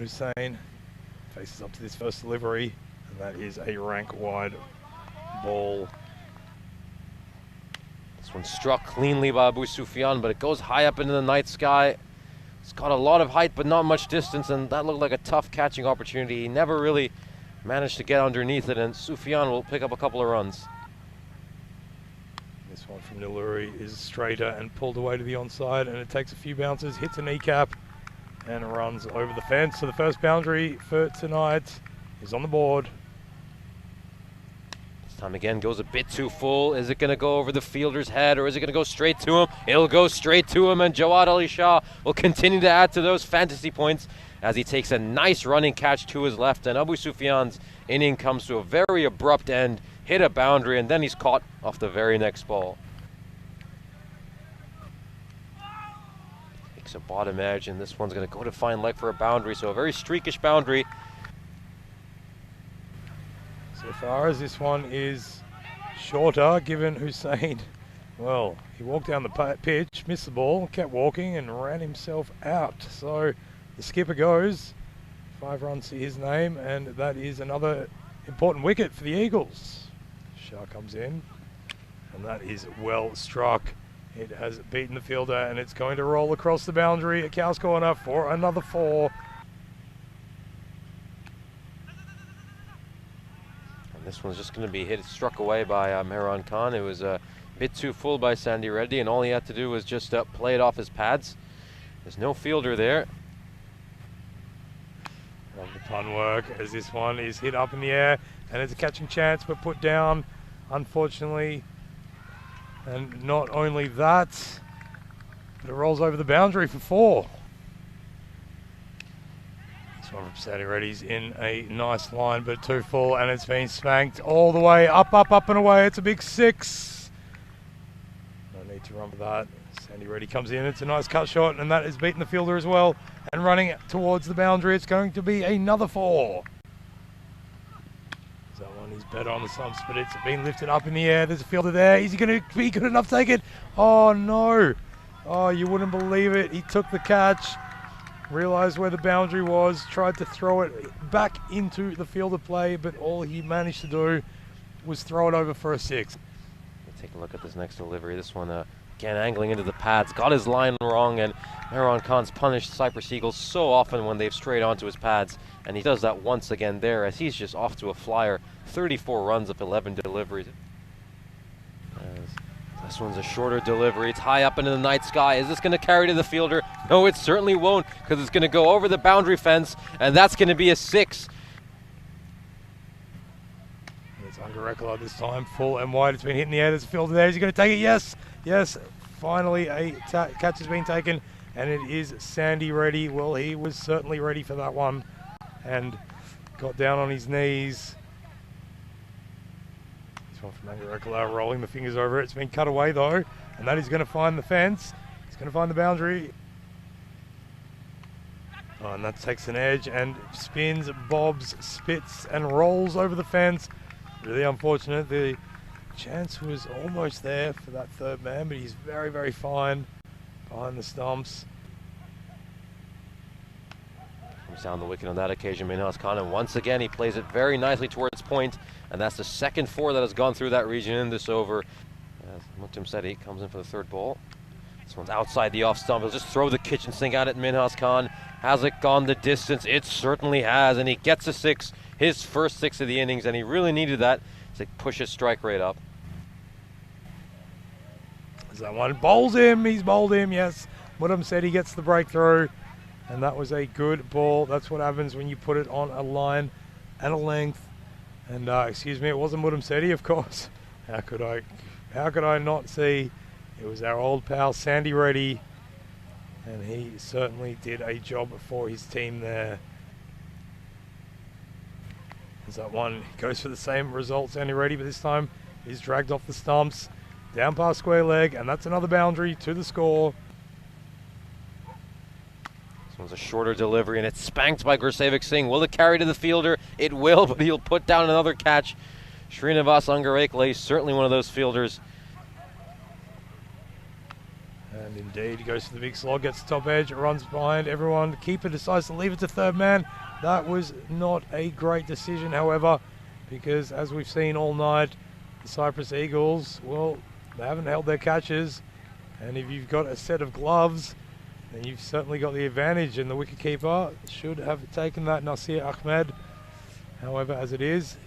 Hussein faces up to this first delivery, and that is a rank wide ball. This one struck cleanly by Abu Sufyan, but it goes high up into the night sky. It's got a lot of height, but not much distance, and that looked like a tough catching opportunity. He never really managed to get underneath it, and Sufyan will pick up a couple of runs. This one from Niluri is straighter and pulled away to the onside, and it takes a few bounces, hits a kneecap, and runs over the fence. So the first boundary for tonight is on the board. This time again goes a bit too full. Is it going to go over the fielder's head, or is it going to go straight to him? It'll go straight to him, and Jawad Ali Shah will continue to add to those fantasy points as he takes a nice running catch to his left, and Abu Sufyan's inning comes to a very abrupt end, hit a boundary, and then he's caught off the very next ball. Takes a bottom edge, and this one's going to go to fine leg for a boundary, so a very streakish boundary. So far as this one is shorter, given Hussein, well, he walked down the pitch, missed the ball, kept walking, and ran himself out. So the skipper goes, 5 runs to his name, and that is another important wicket for the Eagles. Shah comes in, and that is well struck. It has beaten the fielder, and it's going to roll across the boundary at Cow's Corner for another 4. And this one's just going to be struck away by Mehran Khan. It was a bit too full by Sandy Reddy, and all he had to do was just play it off his pads. There's no fielder there. Love the pun work as this one is hit up in the air, and it's a catching chance but put down, unfortunately. And not only that, but it rolls over the boundary for 4. This one from Sandy Reddy's in a nice line, but too full, and it's been spanked all the way up, up, up and away. It's a big 6. No need to run for that. Sandy Reddy comes in, it's a nice cut shot, and that has beaten the fielder as well. And running towards the boundary, it's going to be another 4. That one is better on the stumps, but it's been lifted up in the air. There's a fielder there. Is he going to be good enough to take it? Oh, no. Oh, you wouldn't believe it. He took the catch, realized where the boundary was, tried to throw it back into the fielder play, but all he managed to do was throw it over for a 6. We'll take a look at this next delivery. This one, again, angling into the pads. Got his line wrong, and Mehran Khan's punished Cyprus Eagles so often when they've strayed onto his pads, and he does that once again there as he's just off to a flyer. 34 runs of 11 deliveries. This one's a shorter delivery. It's high up into the night sky. Is this going to carry to the fielder? No, it certainly won't, because it's going to go over the boundary fence, and that's going to be a 6. It's under Rekla this time, full and wide. It's been hit in the air. There's a fielder there. Is he going to take it? Yes. Yes. Finally, a catch has been taken, and it is Sandy Reddy. Well, he was certainly ready for that one and got down on his knees. This one from Rekla, rolling the fingers over it. It's been cut away, though, and that is going to find the fence. It's going to find the boundary. Oh, and that takes an edge and spins, bobs, spits, and rolls over the fence. Really unfortunate. The chance was almost there for that third man, but he's very, very fine behind the stumps. Comes down the wicket on that occasion, Minhas Khan, and once again he plays it very nicely towards point, and that's the second 4 that has gone through that region in this over. As Mutim Seti comes in for the 3rd ball. This one's outside the off stump. He'll just throw the kitchen sink at it. Minhas Khan. Has it gone the distance? It certainly has, and he gets a 6, his first 6 of the innings, and he really needed that to push his strike rate up. As that one bowls him, he's bowled him, yes. Mutim said he gets the breakthrough, and that was a good ball. That's what happens when you put it on a line and a length. And excuse me, it wasn't Mutim Seti, of course. How could I not see? It was our old pal Sandy Reddy, and he certainly did a job for his team there. As that one goes for the same result, Sandy Reddy, but this time he's dragged off the stumps, down past square leg, and that's another boundary to the score. This one's a shorter delivery, and it's spanked by Gursevic Singh. Will it carry to the fielder? It will, but he'll put down another catch. Srinivas Angarekla is certainly one of those fielders. And Indeed, he goes for the big slog, gets the top edge, runs behind everyone. The keeper decides to leave it to third man. That was not a great decision, however, because as we've seen all night, the Cyprus Eagles, well, they haven't held their catches, and if you've got a set of gloves, then you've certainly got the advantage, and the wicketkeeper should have taken that, Nasir Ahmed. However, as it is,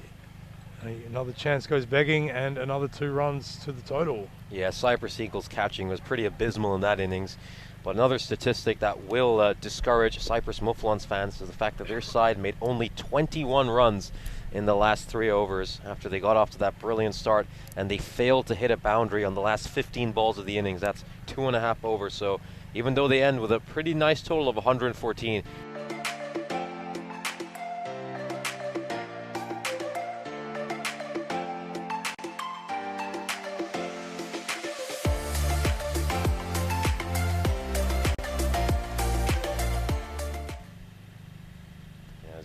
another chance goes begging, and another 2 runs to the total. Yeah, Cyprus Eagles catching was pretty abysmal in that innings. But another statistic that will discourage Cyprus Mouflons fans is the fact that their side made only 21 runs in the last 3 overs after they got off to that brilliant start, and they failed to hit a boundary on the last 15 balls of the innings. That's 2.5 overs. So even though they end with a pretty nice total of 114,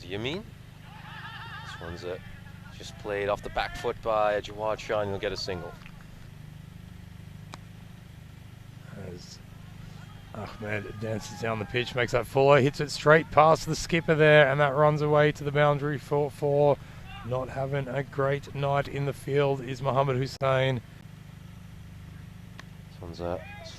you mean? This one's just played off the back foot by Jawad Shah, and he'll get a single. As Ahmed dances down the pitch, makes that fuller, hits it straight past the skipper there, and that runs away to the boundary for 4. Not having a great night in the field is Mohammed Hussain. This one's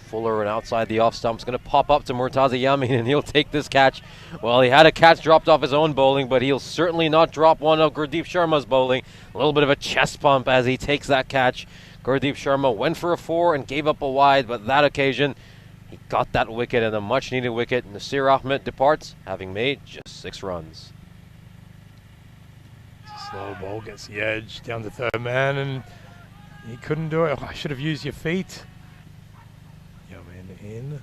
fuller and outside the off stump. It's going to pop up to Murtaza Yamin, and he'll take this catch. Well, he had a catch dropped off his own bowling, but he'll certainly not drop one of Gurdeep Sharma's bowling. A little bit of a chest pump as he takes that catch. Gurdeep Sharma went for a 4 and gave up a wide, but that occasion he got that wicket, and a much needed wicket. Nasir Ahmed departs, having made just 6 runs. Slow ball gets the edge down to third man, and he couldn't do it. Oh, I should have used your feet. In.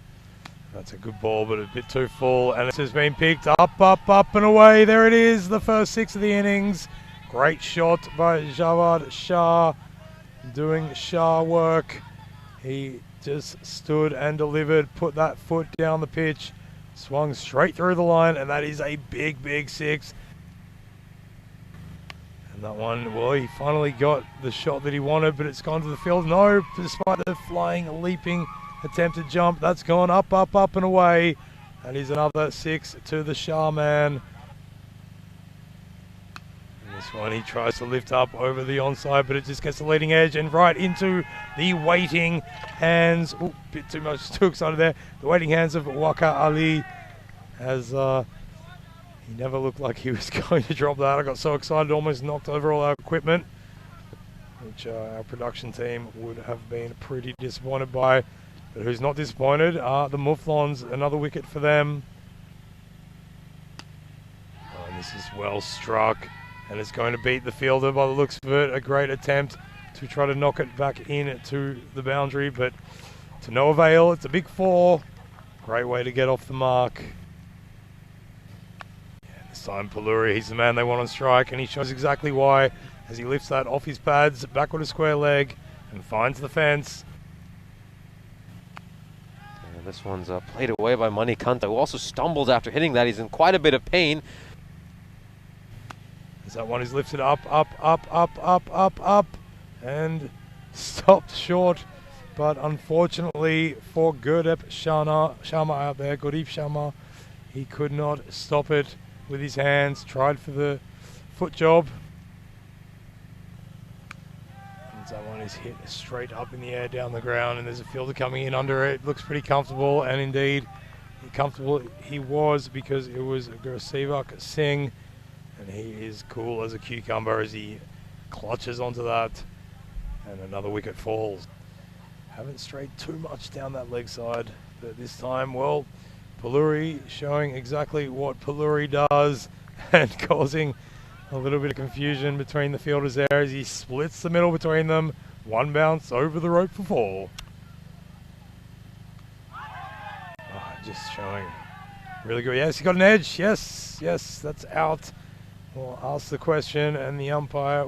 That's a good ball, but a bit too full, and it has been picked up, up and away. There it is, the first 6 of the innings. Great shot by Jawad Shah, doing Shah work. He just stood and delivered, put that foot down the pitch, swung straight through the line, and that is a big, big 6. And that one, well, he finally got the shot that he wanted, but it's gone to the field. No, despite the flying, leaping attempted jump, that's gone up and away. That is another 6 to the Shah man. And this one, he tries to lift up over the onside, but it just gets the leading edge and right into the waiting hands. Ooh, bit too excited there. The waiting hands of Waka Ali, as he never looked like he was going to drop that. I got so excited, almost knocked over all our equipment, which our production team would have been pretty disappointed by. But who's not disappointed are the Mouflons. Another wicket for them. Oh, and this is well struck, and it's going to beat the fielder by the looks of it. A great attempt to try to knock it back in to the boundary, but to no avail. It's a big 4. Great way to get off the mark. Yeah, this time Palluri, he's the man they want on strike, and he shows exactly why as he lifts that off his pads, back with a square leg, and finds the fence. This one's played away by Manikanta, who also stumbled after hitting that. He's in quite a bit of pain. As that one is lifted up, and stopped short. But unfortunately for Gurdeep Sharma out there, Gurdeep Sharma, he could not stop it with his hands. Tried for the foot job. That one is hit straight up in the air down the ground, and there's a fielder coming in under it. Looks pretty comfortable, and indeed comfortable he was, because it was Gursevak Singh, and he is cool as a cucumber as he clutches onto that, and another wicket falls. Haven't strayed too much down that leg side, but this time, well, Palluri showing exactly what Palluri does and causing a little bit of confusion between the fielders there as he splits the middle between them. One bounce over the rope for 4. Oh, just showing really good. Yes, he got an edge. Yes, that's out. Well, asked the question, and the umpire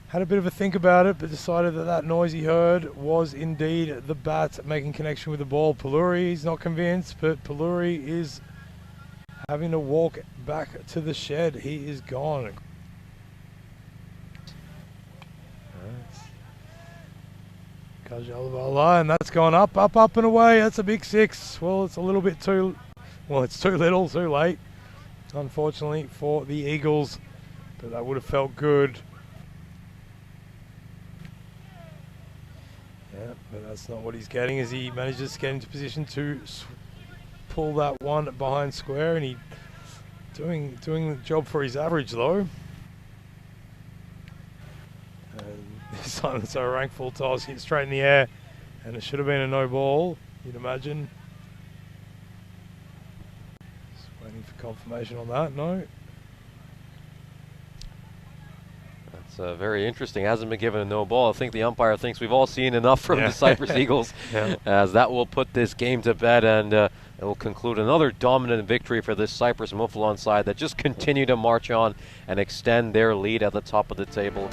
had a bit of a think about it, but decided that noise he heard was indeed the bat making connection with the ball. Palluri, he's not convinced, but Palluri is having to walk back to the shed. He is gone. Kajalavala, and that's gone up, up, up and away. That's a big 6. Well, it's a little bit too, well, it's too little, too late, unfortunately, for the Eagles. But that would have felt good. Yeah, but that's not what he's getting as he manages to get into position to pull that one behind square, and he doing the job for his average though. And this time it's a rank full toss, hit straight in the air, and it should have been a no ball, you'd imagine. Just waiting for confirmation on that. No. That's very interesting. Hasn't been given a no ball. I think the umpire thinks we've all seen enough from the Cyprus Eagles, as that will put this game to bed, and it will conclude another dominant victory for this Cyprus Mouflon side that just continue to march on and extend their lead at the top of the table.